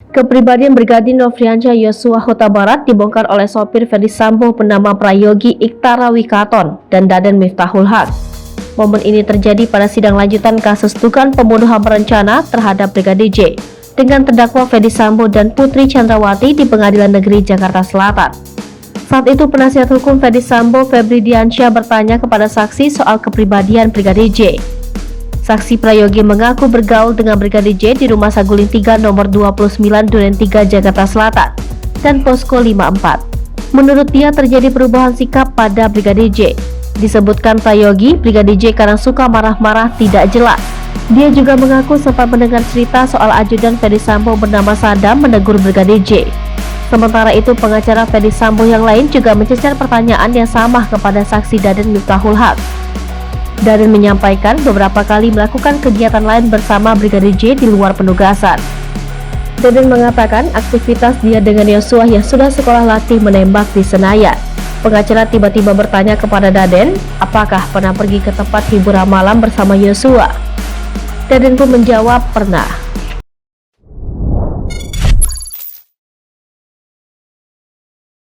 Kepribadian Brigadir Nofriansyah Yosua Huta Barat dibongkar oleh sopir Ferdy Sambo bernama Prayogi Iktara Wikaton dan Daden Miftahul Haq. Momen ini terjadi pada sidang lanjutan kasus dugaan pembunuhan berencana terhadap Brigadir J dengan terdakwa Ferdy Sambo dan Putri Chandrawati di Pengadilan Negeri Jakarta Selatan. Saat itu penasihat hukum Ferdy Sambo, Febri Diansyah, bertanya kepada saksi soal kepribadian Brigadir J. Saksi Prayogi mengaku bergaul dengan Brigadir J di Rumah Saguling 3 nomor 29 Duren 3 Jakarta Selatan dan Posko 54. Menurut dia terjadi perubahan sikap pada Brigadir J. Disebutkan Prayogi, Brigadir J karena suka marah-marah tidak jelas. Dia juga mengaku sempat mendengar cerita soal ajudan Ferdy Sambo bernama Sadam menegur Brigadir J. Sementara itu, pengacara Ferdy Sambo yang lain juga mencecar pertanyaan yang sama kepada saksi Daden Miftahul Haq. Daden menyampaikan beberapa kali melakukan kegiatan lain bersama Brigadir J di luar penugasan. Daden mengatakan aktivitas dia dengan Yosua yang sudah sekolah latih menembak di Senayan. Pengacara tiba-tiba bertanya kepada Daden, apakah pernah pergi ke tempat hiburan malam bersama Yosua? Daden pun menjawab pernah.